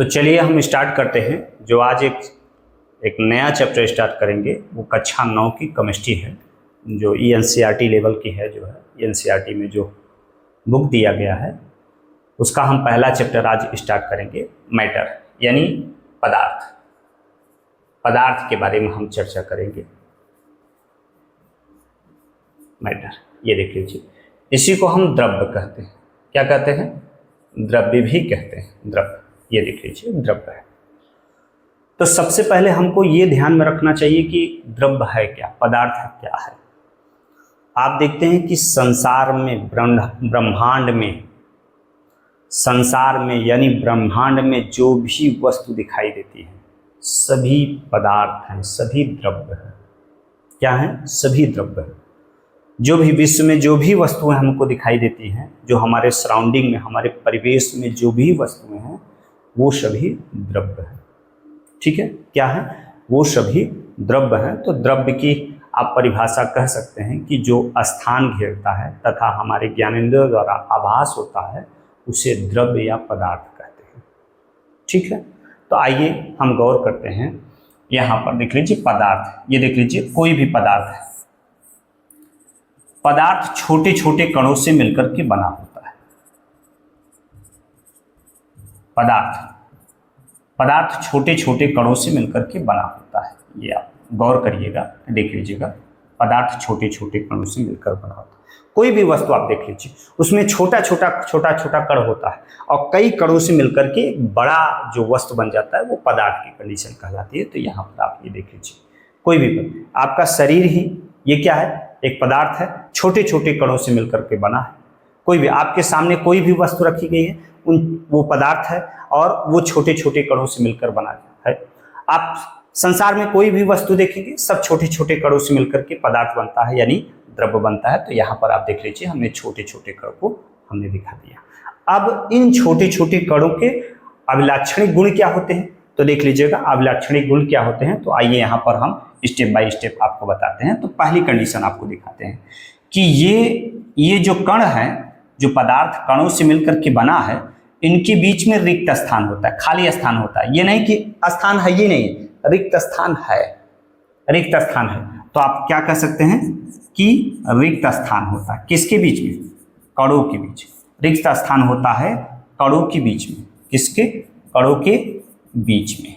तो चलिए हम स्टार्ट करते हैं। जो आज एक नया चैप्टर स्टार्ट करेंगे वो कक्षा 9 की केमिस्ट्री है, जो एनसीईआरटी लेवल की है। जो है एनसीईआरटी में जो बुक दिया गया है उसका हम पहला चैप्टर आज स्टार्ट करेंगे, मैटर यानी पदार्थ। पदार्थ के बारे में हम चर्चा करेंगे। मैटर, ये देख लीजिए, इसी को हम द्रव्य कहते हैं। क्या कहते हैं? द्रव्य भी कहते हैं। द्रव्य, ये देख लीजिए, द्रव्य है। तो सबसे पहले हमको ये ध्यान में रखना चाहिए कि द्रव्य है क्या, पदार्थ क्या है। आप देखते हैं कि संसार में, ब्रह्मांड में, संसार में यानी ब्रह्मांड में जो भी वस्तु दिखाई देती है सभी पदार्थ हैं, सभी द्रव्य हैं। क्या है? सभी द्रव्य हैं। जो भी विश्व में जो भी वस्तुएं हमको दिखाई देती हैं, जो हमारे सराउंडिंग में, हमारे परिवेश में जो भी वस्तुएं हैं वो सभी द्रव्य हैं। ठीक है? क्या है? वो सभी द्रव्य हैं। तो द्रव्य की आप परिभाषा कह सकते हैं कि जो स्थान घेरता है तथा हमारे ज्ञानेंद्रियों द्वारा आभास होता है उसे द्रव्य या पदार्थ कहते हैं। ठीक है? तो आइए हम गौर करते हैं। यहाँ पर देख लीजिए पदार्थ, ये देख लीजिए कोई भी पदार्थ है। पदार्थ छोटे छोटे कणों से मिलकर के बना होता है। पदार्थ छोटे छोटे कणों से मिलकर के बना होता है। ये आप गौर करिएगा, देख लीजिएगा, पदार्थ छोटे छोटे कणों से मिलकर बना होता है। कोई भी वस्तु आप देख लीजिए, उसमें छोटा छोटा कण होता है और कई कणों से मिलकर के बड़ा जो वस्तु बन जाता है वो पदार्थ की कंडीशन कहलाती है। तो यहाँ पर आप ये देख लीजिए, कोई भी आपका शरीर ही ये क्या है? एक पदार्थ है, छोटे छोटे कणों से मिलकर के बना है। कोई भी आपके सामने कोई भी वस्तु रखी गई है, वो पदार्थ है और वो छोटे छोटे कणों से मिलकर बना है। आप संसार में कोई भी वस्तु देखेंगे सब छोटे छोटे कणों से मिलकर के पदार्थ बनता है, यानी द्रव्य बनता है। तो यहाँ पर आप देख लीजिए, हमने छोटे छोटे कणों को हमने दिखा दिया। अब इन छोटे छोटे कणों के अभिलाक्षणिक गुण क्या होते हैं तो देख लीजिएगा, अभिलाक्षणिक गुण क्या होते हैं। तो आइए यहाँ पर हम स्टेप बाय स्टेप आपको बताते हैं। तो पहली कंडीशन आपको दिखाते हैं कि ये जो कण है, जो पदार्थ कणों से मिलकर के बना है, इनके बीच में रिक्त स्थान होता है, खाली स्थान होता है। ये नहीं कि स्थान है, ये नहीं, रिक्त स्थान है, रिक्त स्थान है। तो आप क्या कह सकते हैं कि रिक्त स्थान होता है। किसके बीच में? कणों के बीच। रिक्त स्थान होता है कणों के बीच में। किसके? कणों के बीच में।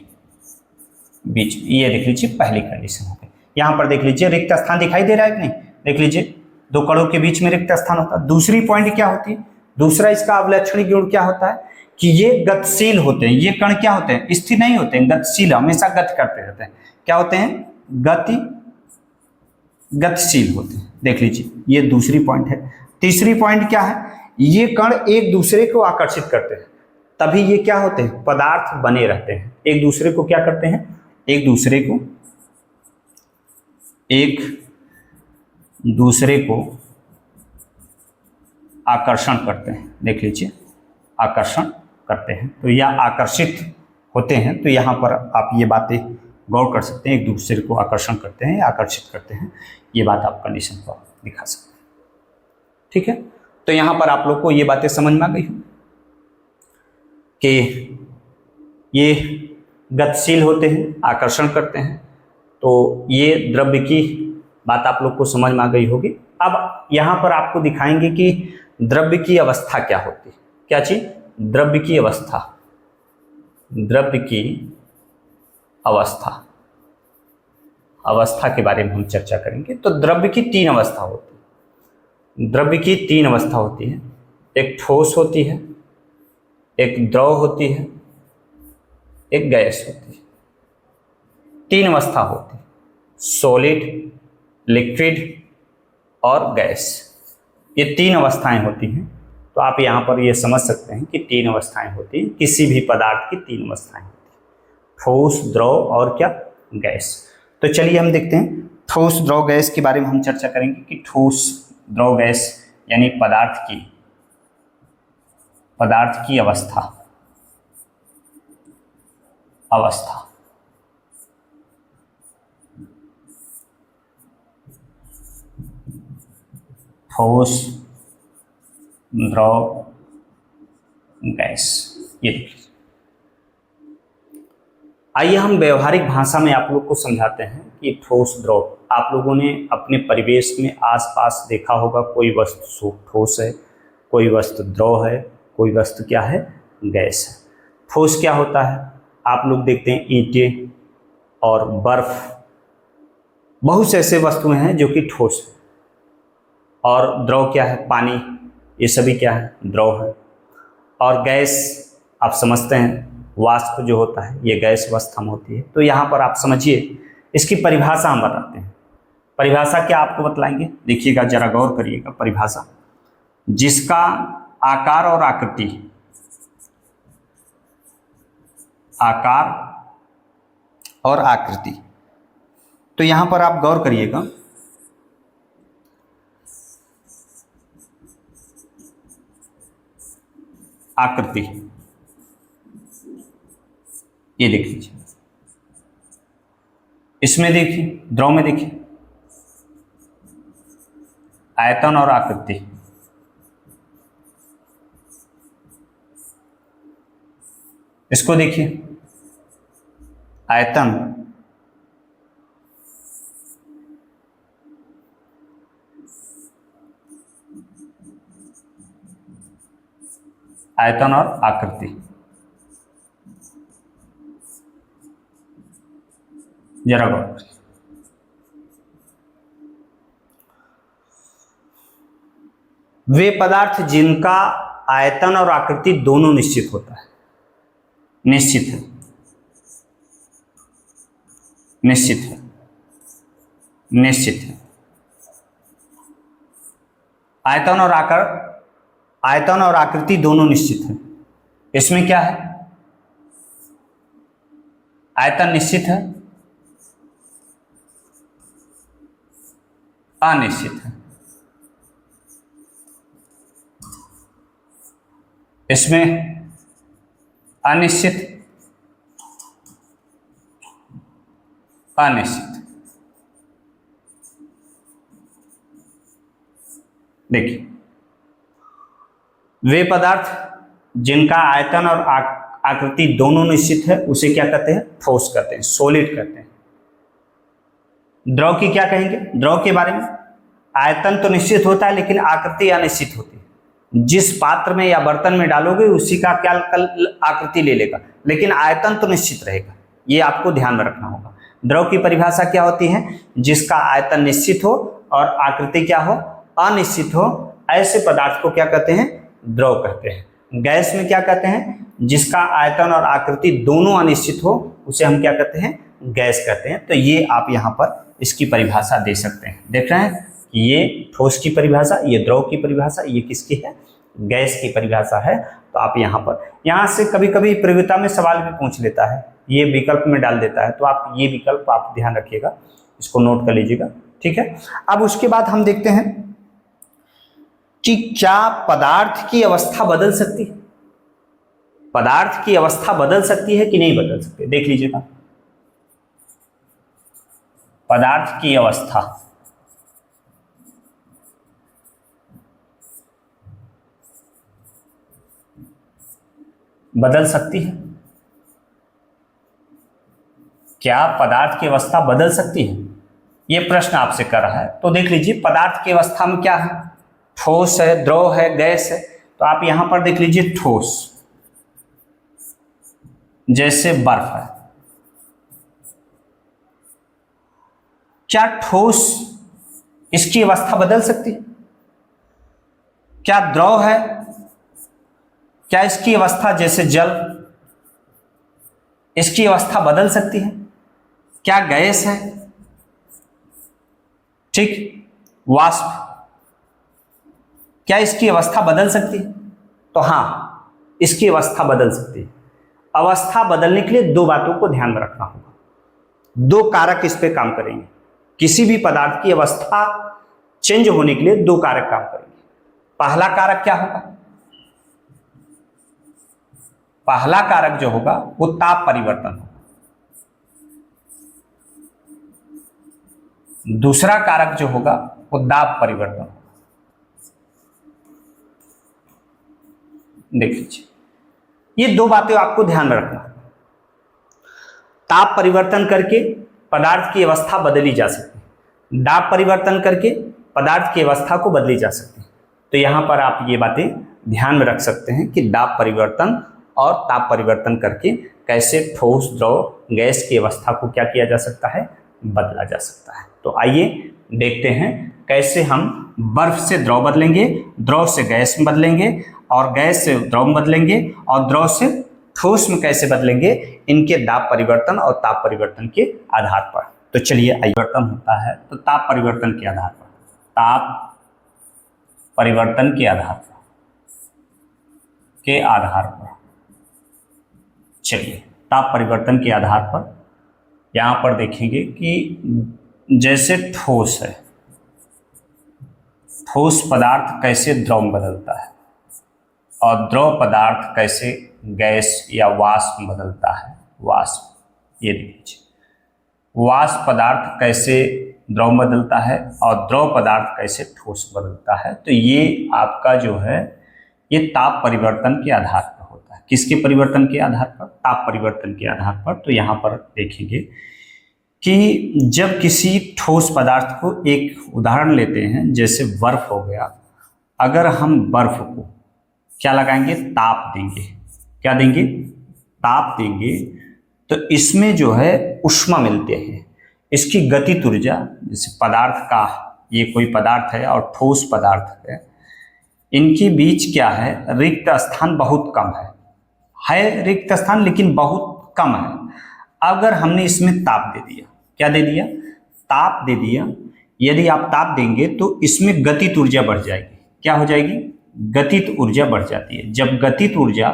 ये देख लीजिए पहली कंडीशन हो गई। यहाँ पर देख लीजिए रिक्त स्थान दिखाई दे रहा है कि नहीं? देख लीजिए, दो कणों के बीच में रिक्त स्थान होता है। दूसरी पॉइंट क्या होती है? दूसरा इसका अभिलक्षणिक गुण क्या होता है कि ये गतिशील होते हैं। ये कण क्या होते हैं? स्थिर नहीं होते हैं, गतिशील, हमेशा गति करते रहते हैं। क्या होते हैं? गतिशील होते हैं। देख लीजिए, ये दूसरी पॉइंट है। तीसरी पॉइंट क्या है? ये कण एक दूसरे को आकर्षित करते हैं, तभी ये क्या होते हैं? पदार्थ बने रहते हैं। एक दूसरे को क्या करते हैं? एक दूसरे को आकर्षण करते हैं। देख लीजिए, आकर्षण करते हैं। तो यह आकर्षित होते हैं। तो यहाँ पर आप ये बातें गौर कर सकते हैं, एक दूसरे को आकर्षण करते हैं, आकर्षित करते हैं। ये बात आप कंडीशन पर दिखा सकते हैं। ठीक है? तो यहाँ पर आप लोग को ये बातें समझ में आ गई कि ये गतिशील होते हैं, आकर्षण करते हैं। तो ये द्रव्य की बात आप लोग को समझ में आ गई होगी। अब यहाँ पर आपको दिखाएंगे कि द्रव्य की अवस्था क्या होती है। क्या चीज? द्रव्य की अवस्था। द्रव्य की अवस्था के बारे में हम चर्चा करेंगे। तो द्रव्य की तीन अवस्था होती है। द्रव्य की तीन अवस्था होती है। एक ठोस होती है, एक द्रव होती है, एक गैस होती है। तीन अवस्था होती है, सॉलिड, लिक्विड और गैस। ये तीन अवस्थाएं होती हैं। तो आप यहाँ पर ये समझ सकते हैं कि तीन अवस्थाएं होती हैं। किसी भी पदार्थ की तीन अवस्थाएं होती हैं, ठोस, द्रव और क्या? गैस। तो चलिए हम देखते हैं ठोस, द्रव, गैस के बारे में हम चर्चा करेंगे कि ठोस, द्रव, गैस यानी पदार्थ की अवस्था। ठोस, द्रव, गैस। ये देखिए, आइए हम व्यवहारिक भाषा में आप लोग को समझाते हैं कि ठोस द्रव। आप लोगों ने अपने परिवेश में आसपास देखा होगा, कोई वस्तु ठोस है, कोई वस्तु द्रव है, कोई वस्तु क्या है, गैस है। ठोस क्या होता है, आप लोग देखते हैं ईंटें और बर्फ, बहुत से ऐसे वस्तुएं हैं जो कि ठोस है। और द्रव क्या है, पानी, ये सभी क्या है, द्रव है। और गैस आप समझते हैं, वाष्प जो होता है ये गैस अवस्था में होती है। तो यहाँ पर आप समझिए, इसकी परिभाषा हम बताते हैं। परिभाषा क्या आपको बतलाएंगे, देखिएगा जरा गौर करिएगा। परिभाषा, जिसका आकार और आकृति, आकार और आकृति, तो यहां पर आप गौर करिएगा, आकृति, ये देख लीजिए, इसमें देखिए, द्रव में देखिए, आयतन और आकृति, इसको देखिए, आयतन, आयतन और आकृति। जरा गौर करिए, वे पदार्थ जिनका आयतन और आकृति दोनों निश्चित होता है, निश्चित है, निश्चित है, निश्चित है। आयतन और आयतन और आकृति दोनों निश्चित है। इसमें क्या है, आयतन निश्चित है, अनिश्चित है। इसमें अनिश्चित, अनिश्चित। देखिए, वे पदार्थ जिनका आयतन और आकृति दोनों निश्चित है उसे क्या कहते हैं, ठोस कहते हैं, सॉलिड कहते हैं। द्रव की क्या कहेंगे, द्रव के बारे में, आयतन तो निश्चित होता है लेकिन आकृति अनिश्चित होती है। जिस पात्र में या बर्तन में डालोगे उसी का क्या आकृति ले लेगा, लेकिन आयतन तो निश्चित रहेगा। ये आपको ध्यान में रखना होगा। द्रव की परिभाषा क्या होती है, जिसका आयतन निश्चित हो और आकृति क्या हो, अनिश्चित हो, ऐसे पदार्थ को क्या कहते हैं, द्रव कहते हैं। गैस में क्या कहते हैं, जिसका आयतन और आकृति दोनों अनिश्चित हो उसे हम क्या कहते हैं, गैस कहते हैं। तो ये आप यहाँ पर इसकी परिभाषा दे सकते हैं। देख रहे हैं कि ये ठोस की परिभाषा, ये द्रव की परिभाषा, ये किसकी है, गैस की परिभाषा है। तो आप यहाँ से कभी कभी प्रतियोगिता में सवाल भी पूछ लेता है, ये विकल्प में डाल देता है, तो आप ये विकल्प आप ध्यान रखिएगा, इसको नोट कर लीजिएगा, ठीक है। अब उसके बाद हम देखते हैं कि क्या पदार्थ की अवस्था बदल सकती है, पदार्थ की अवस्था बदल सकती है कि नहीं बदल सकती। देख लीजिएगा, पदार्थ की अवस्था बदल सकती है, क्या पदार्थ की अवस्था बदल सकती है, ये प्रश्न आपसे कर रहा है। तो देख लीजिए, पदार्थ की अवस्था में क्या है, ठोस है, द्रव है, गैस है। तो आप यहां पर देख लीजिए, ठोस, जैसे बर्फ है, क्या ठोस इसकी अवस्था बदल सकती है, क्या द्रव है, क्या इसकी अवस्था जैसे जल, इसकी अवस्था बदल सकती है, क्या गैस है, ठीक, वाष्प, क्या इसकी अवस्था बदल सकती है। तो हां, इसकी अवस्था बदल सकती है। अवस्था बदलने के लिए दो बातों को ध्यान में रखना होगा, दो कारक इस पे काम करेंगे। किसी भी पदार्थ की अवस्था चेंज होने के लिए दो कारक काम करेंगे। पहला कारक क्या होगा, पहला कारक जो होगा वो ताप परिवर्तन होगा। दूसरा कारक जो होगा वो दाब परिवर्तन होगा। देख लीजिए, ये दो बातें आपको ध्यान में रखना। ताप परिवर्तन करके पदार्थ की अवस्था बदली जा सकती है, दाब परिवर्तन करके पदार्थ की अवस्था को बदली जा सकती है। तो यहाँ पर आप ये बातें ध्यान में रख सकते हैं कि दाब परिवर्तन और ताप परिवर्तन करके कैसे ठोस, द्रव, गैस की अवस्था को क्या किया जा सकता है, बदला जा सकता है। तो आइए देखते हैं कैसे हम बर्फ से द्रव बदलेंगे, द्रव से गैस में बदलेंगे, और गैस से द्रव में बदलेंगे, और द्रव से ठोस में कैसे बदलेंगे, इनके दाब परिवर्तन और ताप परिवर्तन के आधार पर। तो चलिए, परिवर्तन होता है तो ताप परिवर्तन के आधार पर, ताप परिवर्तन के आधार पर, चलिए ताप परिवर्तन के आधार पर यहाँ पर देखेंगे कि जैसे ठोस है, ठोस पदार्थ कैसे द्रव में बदलता है, और द्रव पदार्थ कैसे गैस या वाष्प में बदलता है, वाष्प, ये देखिए वाष्प पदार्थ कैसे द्रव में बदलता है और द्रव पदार्थ कैसे ठोस बदलता है। तो ये आपका जो है ये ताप परिवर्तन के आधार पर होता है। किसके परिवर्तन के आधार पर? ताप परिवर्तन के आधार पर। तो यहाँ पर देखेंगे कि जब किसी ठोस पदार्थ को, एक उदाहरण लेते हैं जैसे बर्फ हो गया, अगर हम बर्फ को क्या लगाएंगे, ताप देंगे, क्या देंगे, ताप देंगे, तो इसमें जो है ऊष्मा मिलते हैं, इसकी गतिज ऊर्जा, जैसे पदार्थ का, ये कोई पदार्थ है और ठोस पदार्थ है, इनके बीच क्या है, रिक्त स्थान बहुत कम है रिक्त स्थान लेकिन बहुत कम है। अगर हमने इसमें ताप दे दिया, क्या दे दिया, ताप दे दिया, यदि आप ताप देंगे तो इसमें गतिज ऊर्जा बढ़ जाएगी। क्या हो जाएगी, गतिज ऊर्जा बढ़ जाती है। जब गतिज ऊर्जा,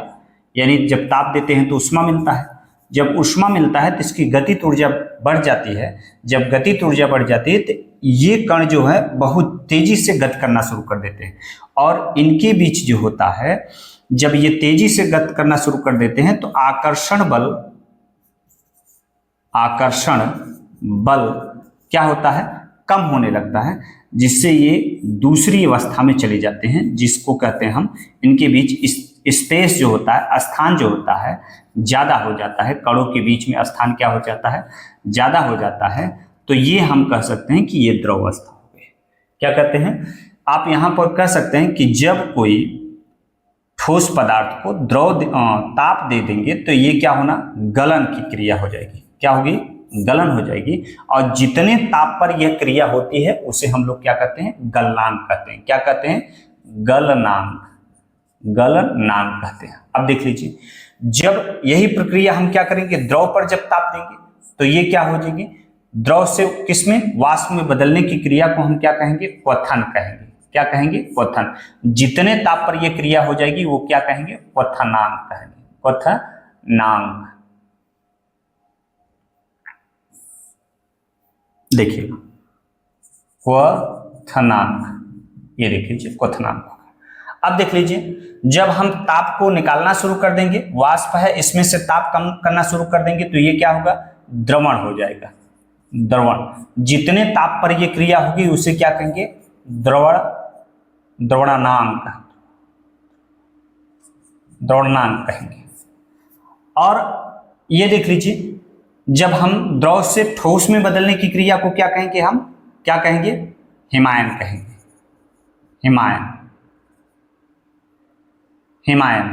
यानी जब ताप देते हैं तो ऊष्मा मिलता है, जब ऊष्मा मिलता है तो इसकी गतिज ऊर्जा बढ़ जाती है। जब गतिज ऊर्जा बढ़ जाती है तो ये कण जो है बहुत तेजी से गति करना शुरू कर देते हैं, और इनके बीच जो होता है, जब ये तेजी से गति करना शुरू कर देते हैं तो आकर्षण बल क्या होता है, कम होने लगता है, जिससे ये दूसरी अवस्था में चले जाते हैं, जिसको कहते हैं हम, इनके बीच स्पेस जो होता है, स्थान जो होता है, ज़्यादा हो जाता है, कणों के बीच में स्थान क्या हो जाता है, ज़्यादा हो जाता है। तो ये हम कह सकते हैं कि ये द्रव अवस्था हो गई। क्या कहते हैं, आप यहाँ पर कह सकते हैं कि जब कोई ठोस पदार्थ को ताप दे देंगे तो ये क्या होना, गलन की क्रिया हो जाएगी। क्या होगी, गलन हो जाएगी, और जितने ताप पर यह क्रिया होती है उसे हम लोग क्या कहते हैं, गलनांक कहते हैं। क्या कहते हैं, गलनांक कहते हैं। अब देख लीजिए, जब यही प्रक्रिया हम क्या करेंगे, द्रव पर जब ताप देंगे तो ये क्या हो जाएगी, द्रव से किसमें, वाष्प में बदलने की क्रिया को हम क्या कहेंगे, क्वथन कहेंगे। क्या कहेंगे, क्वथन। जितने ताप पर यह क्रिया हो जाएगी वो क्या कहेंगे, क्वथनांक कहेंगे, क्वथनांक। देखिएगा, क्वथनांक, ये देख लीजिए क्वथनांक। अब देख लीजिए, जब हम ताप को निकालना शुरू कर देंगे, वाष्प है इसमें से ताप कम करना शुरू कर देंगे तो ये क्या होगा, द्रवण हो जाएगा, द्रवण। जितने ताप पर ये क्रिया होगी उसे क्या कहेंगे, द्रवणांक कहेंगे। और ये देख लीजिए, जब हम द्रव से ठोस में बदलने की क्रिया को क्या कहेंगे, हम क्या कहेंगे, हिमायन कहेंगे, हिमायन।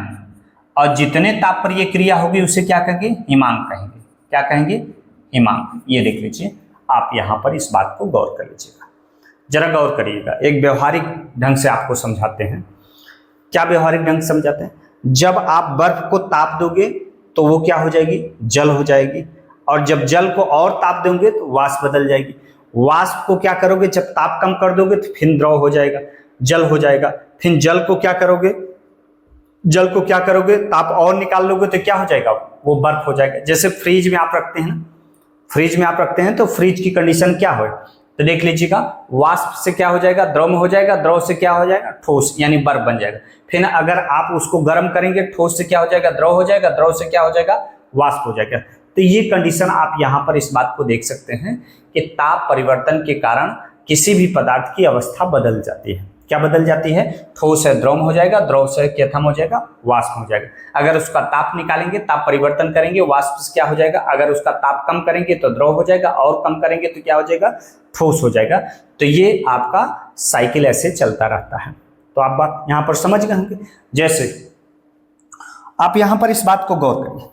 और जितने ताप पर यह क्रिया होगी उसे क्या कहेंगे, हिमांक कहेंगे। क्या कहेंगे, हिमांक। ये देख लीजिए, आप यहां पर इस बात को गौर कर लीजिएगा, जरा गौर करिएगा। एक व्यवहारिक ढंग से आपको समझाते हैं। क्या व्यवहारिक ढंग से समझाते हैं, जब आप बर्फ को ताप दोगे तो वो क्या हो जाएगी, जल हो जाएगी, और जब जल को और ताप दोगे तो वाष्प बदल जाएगी। वाष्प को क्या करोगे, जब ताप कम कर दोगे तो फिर द्रव हो जाएगा, जल हो जाएगा। फिर जल को क्या करोगे, ताप और निकाल लोगे तो क्या हो जाएगा, वो बर्फ हो जाएगा। जैसे फ्रिज में आप रखते हैं ना, तो फ्रिज की कंडीशन क्या हो, तो देख लीजिएगा, वाष्प से क्या हो जाएगा, द्रव में हो जाएगा, द्रव से क्या हो जाएगा, ठोस, यानी बर्फ बन जाएगा। फिर अगर आप उसको गर्म करेंगे, ठोस से क्या हो जाएगा, द्रव हो जाएगा, द्रव से क्या हो जाएगा, वाष्प हो जाएगा। तो ये कंडीशन आप यहाँ पर इस बात को देख सकते हैं कि ताप परिवर्तन के कारण किसी भी पदार्थ की अवस्था बदल जाती है। क्या बदल जाती है? ठोस है द्रव हो जाएगा, द्रव से क्या हो जाएगा? वाष्प हो जाएगा। अगर उसका ताप निकालेंगे, ताप परिवर्तन करेंगे, वाष्प से क्या हो जाएगा? अगर उसका ताप कम करेंगे तो द्रव हो जाएगा, और कम करेंगे तो क्या हो जाएगा? ठोस हो जाएगा। तो ये आपका साइकिल ऐसे चलता रहता है। तो आप बात यहां पर समझ गए होंगे। जैसे आप यहां पर इस बात को गौर करिए,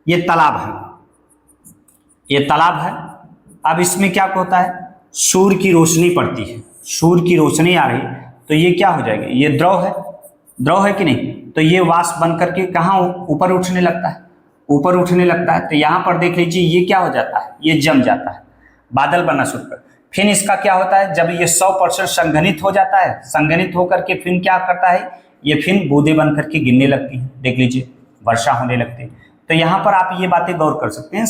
ये तालाब है, ये तालाब है। अब इसमें क्या होता है? सूर्य की रोशनी पड़ती है, सूर्य की रोशनी आ रही, तो ये क्या हो जाएगा? ये द्रव है, द्रव है कि नहीं? तो ये वाष्प बन करके कहाँ ऊपर उठने लगता है, ऊपर उठने लगता है। तो यहाँ पर देख लीजिए ये क्या हो जाता है? ये जम जाता है, बादल बनना शुरू कर। फिर इसका क्या होता है? जब ये 100% संघनित हो जाता है, संघनित होकर के फिर क्या करता है? ये फिर बूंदें बन करके गिरने लगती हैं, देख लीजिए वर्षा होने लगती है। तो यहाँ पर आप ये बातें गौर कर सकते हैं।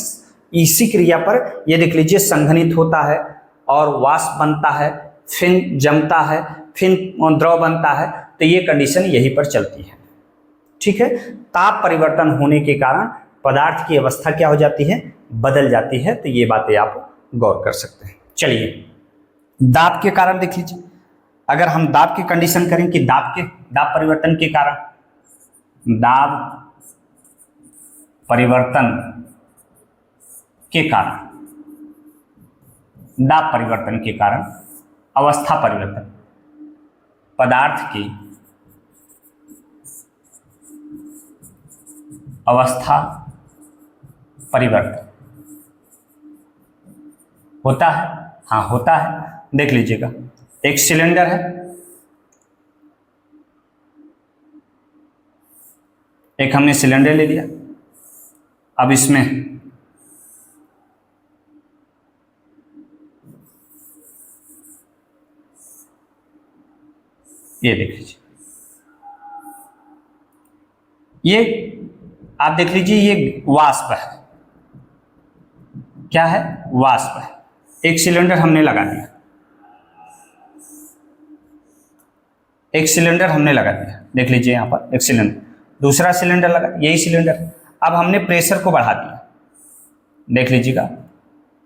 इसी क्रिया पर ये देख लीजिए संघनित होता है और वाष्प बनता है, फिर जमता है, फिर द्रव बनता है। तो ये कंडीशन यहीं पर चलती है, ठीक है। ताप परिवर्तन होने के कारण पदार्थ की अवस्था क्या हो जाती है? बदल जाती है। तो ये बातें आप गौर कर सकते हैं। चलिए दाब के कारण देख लीजिए। अगर हम दाब की कंडीशन करें कि दाब परिवर्तन के कारण, दाब परिवर्तन के कारण, दाब परिवर्तन के कारण अवस्था परिवर्तन, पदार्थ की अवस्था परिवर्तन होता है। हाँ होता है। देख लीजिएगा एक सिलेंडर है, एक हमने सिलेंडर ले लिया। अब इसमें ये देख लीजिए, ये आप देख लीजिए ये वाष्प है। क्या है? वाष्प है। एक सिलेंडर हमने लगा दिया, एक सिलेंडर हमने लगा दिया, देख लीजिए यहां पर एक सिलेंडर, दूसरा सिलेंडर लगा, यही सिलेंडर। अब हमने प्रेशर को बढ़ा दिया, देख लीजिएगा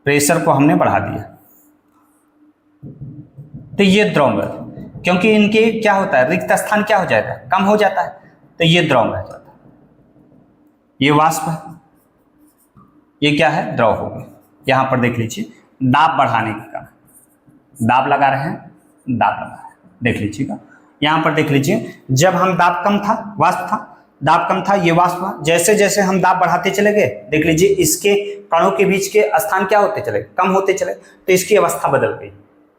प्रेशर को हमने बढ़ा दिया। तो ये द्रव है, क्योंकि इनके क्या होता है? रिक्त स्थान क्या हो जाता है? कम हो जाता है। तो ये द्रव रह जाता है। ये वाष्प है, ये क्या है? द्रव हो गया। यहां पर देख लीजिए दाब बढ़ाने के कारण, दाब लगा रहे हैं, दाब लगा रहे हैं, देख लीजिएगा यहां पर देख लीजिए। जब हम दाब कम था, वाष्प था, दाब कम था, ये वाष्प था। जैसे जैसे हम दाब बढ़ाते चले गए, देख लीजिए इसके कणों के बीच के स्थान क्या होते चले? कम होते चले। तो इसकी अवस्था बदल गई।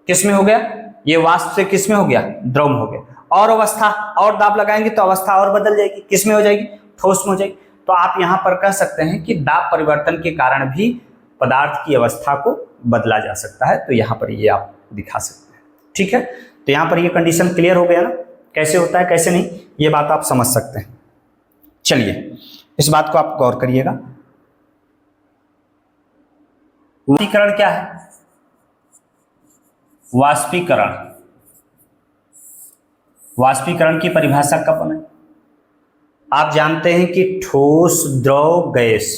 किस में हो गया? ये वाष्प से किस में हो गया? द्रव में हो गया। और अवस्था, और दाब लगाएंगे तो अवस्था और बदल जाएगी। किस में हो जाएगी? ठोस में हो जाएगी। तो आप यहां पर कह सकते हैं कि दाब परिवर्तन के कारण भी पदार्थ की अवस्था को बदला जा सकता है। तो यहां पर ये आप दिखा सकते हैं, ठीक है। तो यहां पर ये कंडीशन क्लियर हो गया ना, कैसे होता है कैसे नहीं, ये बात आप समझ सकते हैं। चलिए इस बात को आप गौर करिएगा। वाष्पीकरण क्या है? वाष्पीकरण, वाष्पीकरण की परिभाषा कब बनाई? आप जानते हैं कि ठोस, द्रव, गैस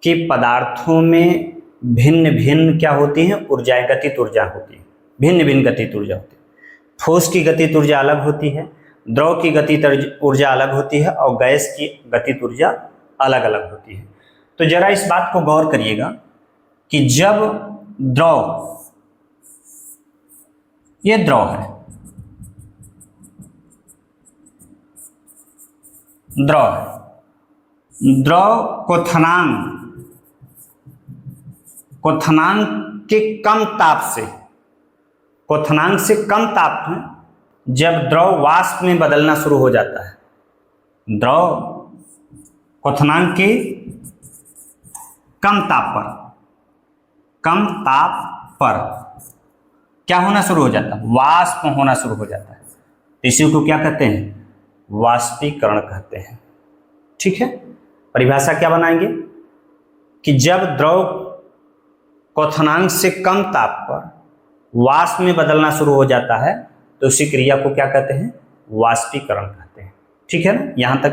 के पदार्थों में भिन्न भिन्न क्या होती हैं? ऊर्जाएं, गतिज ऊर्जा होती है, भिन्न भिन्न गतिज ऊर्जा होती है। ठोस की गतिज ऊर्जा अलग होती है, द्रव की गतिज ऊर्जा अलग होती है, और गैस की गतिज ऊर्जा अलग अलग होती है। तो जरा इस बात को गौर करिएगा कि जब द्रव, ये द्रव है, द्रव है, द्रव क्वथनांक के कम ताप से, क्वथनांक से कम ताप में जब द्रव वाष्प में बदलना शुरू हो जाता है, द्रव क्वथनांक के कम ताप पर, कम ताप पर क्या होना शुरू हो जाता है? वाष्प होना शुरू हो जाता है। इसी को क्या कहते हैं? वाष्पीकरण कहते हैं, ठीक है। परिभाषा क्या बनाएंगे कि जब द्रव क्वथनांक से कम ताप पर वाष्प में बदलना शुरू हो जाता है तो उसी क्रिया को क्या कहते हैं? वाष्पीकरण कहते हैं, ठीक है ना। यहां तक